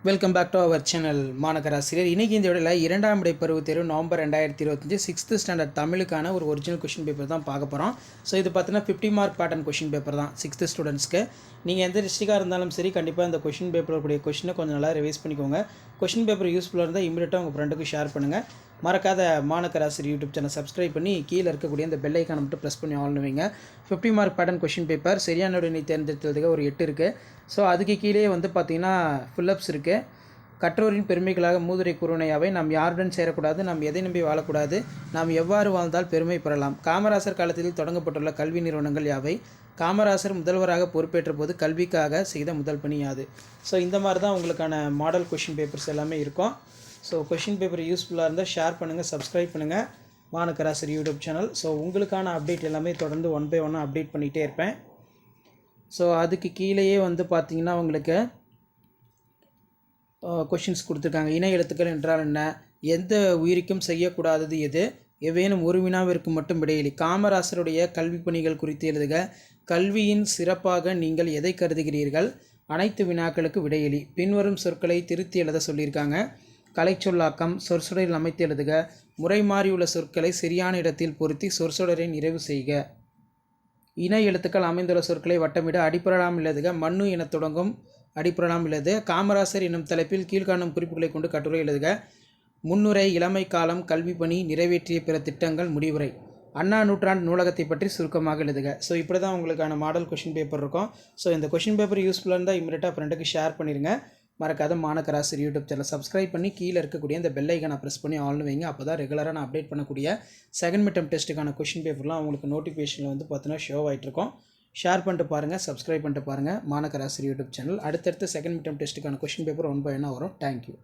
Welcome back to our channel மாநகராசிரியர். இன்றைக்கி இந்த வீடியோவில் இரண்டாம் இடை பருவத் தேர்வு நவம்பர் 2025 6th ஸ்டாண்டர்ட் தமிழுக்கான ஒரு ஒரிஜினல் கொஷின் பேப்பர் தான் பார்க்க போகிறோம். ஸோ இது பார்த்தீங்கன்னா 50 மார்க் பேட்டர்ன் கொஷின் பேப்பர் தான் 6th ஸ்டூடெண்ட்ஸ்க்கு. நீங்கள் எந்த டிஸ்ட்ரிக்டாக இருந்தாலும் சரி, கண்டிப்பாக இந்த கொஷின் பேப்பரில் கூடிய கொஷினை கொஞ்சம் நல்லா ரிவைஸ் பண்ணிக்கோங்க. கொஷின் பேப்பர் யூஸ்ஃபுல்லாக இருந்தால் இமீடியட்டாக உங்கள் ஃப்ரெண்டுக்கு ஷேர் பண்ணுங்கள். மறக்காத மாநகராசிரியர் யூடியூப் சேனல் சப்ஸ்கிரைப் பண்ணி கீழே இருக்கக்கூடிய இந்த பெல் ஐக்கானை மட்டும் ப்ரெஸ் பண்ணி ஆன் வைங்க. 50 மார்க் பேட்டர்ன் கொஷின் பேப்பர் சரியான விடையை தேர்ந்தெடுத்ததுக்கு ஒரு 8 இருக்குது. ஸோ அதுக்கு கீழே வந்து பார்த்தீங்கன்னா ஃபுல்லப்ஸ் இருக்குது. கற்றோரின் பெருமைகளாக மூதுரை கூறுனையாவை நாம் யாருடன் சேரக்கூடாது, நாம் எதை நம்பி வாழக்கூடாது, நாம் எவ்வாறு வாழ்ந்தால் பெருமை பெறலாம், காமராசர் காலத்தில் தொடங்கப்பட்டுள்ள கல்வி நிறுவனங்கள் யாவை, காமராசர் முதல்வராக பொறுப்பேற்ற போது கல்விக்காக செய்த முதல் பணி யாது. ஸோ இந்த மாதிரி தான் உங்களுக்கான மாடல் கொஷின் பேப்பர்ஸ் எல்லாமே இருக்கும். ஸோ கொஷின் பேப்பர் யூஸ்ஃபுல்லாக இருந்தால் ஷேர் பண்ணுங்கள், சப்ஸ்கிரைப் பண்ணுங்கள் மாநகராசர் யூடியூப் சேனல். ஸோ உங்களுக்கான அப்டேட் எல்லாமே தொடர்ந்து 1 by 1 அப்டேட் பண்ணிகிட்டே இருப்பேன். ஸோ அதுக்கு கீழேயே வந்து பார்த்திங்கன்னா உங்களுக்கு கொஷின்ஸ் கொடுத்துருக்காங்க. இணை எழுத்துக்கள் என்றால் என்ன, எந்த உயிருக்கும் செய்யக்கூடாதது எது, எவேனும் ஒரு வினாவிற்கு மட்டும் விடையளி, காமராசருடைய கல்வி பணிகள் குறித்து எழுதுக, கல்வியின் சிறப்பாக நீங்கள் எதை கருதுகிறீர்கள், அனைத்து வினாக்களுக்கு விடையளி, பின்வரும் சொற்களை திருத்தி எழுத சொல்லியிருக்காங்க, கலைச்சொல்லாக்கம், சொற்சொடரில் அமைத்து எழுதுக, முறை மாறியுள்ள சொற்களை சரியான இடத்தில் பொருத்தி சொற்சொடரை நிறைவு செய்க, இணை எழுத்துக்கள் அமைந்துள்ள சொற்களை வட்டமிட, அடிப்படையாம் எழுதுக, மண்ணு என தொடங்கும் அடிப்படையாம் எழுது, காமராசர் என்னும் தலைப்பில் கீழ்காணும் குறிப்புகளை கொண்டு கட்டுரை எழுதுக, முன்னுரை, இளமை காலம், கல்வி பணி, நிறைவேற்றிய பிற திட்டங்கள், முடிவுரை, அண்ணா நூற்றாண்டு நூலகத்தை பற்றி சுருக்கமாக எழுதுக. ஸோ இப்படி தான் உங்களுக்கான மாடல் கொஷின் பேப்பர் இருக்கும். ஸோ இந்த கொஷின் பேப்பர் யூஸ்ஃபுல்லாக இருந்தால் இமீடியட்டாக ஃப்ரெண்டுக்கு ஷேர் பண்ணிடுங்க. மறக்காத மாநகராசிரியர் யூடியூப் சேனல் சப்ஸ்கிரைப் பண்ணி கீழே இருக்கக்கூடிய இந்த பெல் ஐக்கானை ப்ரெஸ் பண்ணி ஆன் வைங்க. அப்போ தான் ரெகுலராக நான் அப்டேட் பண்ணக்கூடிய செகண்ட் மிட்டம் டெஸ்ட்டுக்கான கொஷின் பேப்பர்லாம் உங்களுக்கு நோட்டிஃபிகேஷனில் வந்து பார்த்தீங்கன்னா ஷோ ஆகிட்ருக்கும். ஷேர் பண்ணிட்டு பாருங்கள், சப்ஸ்கிரைப் பண்ணிட்டு பாருங்கள் மாநகராசிரியர் யூடியூப் சேனல். அடுத்தடுத்து செகண்ட் மிட்டம் டெஸ்ட்டுக்கான கொஷின் பேப்பர் 1 by 1 வரும். தேங்க்யூ.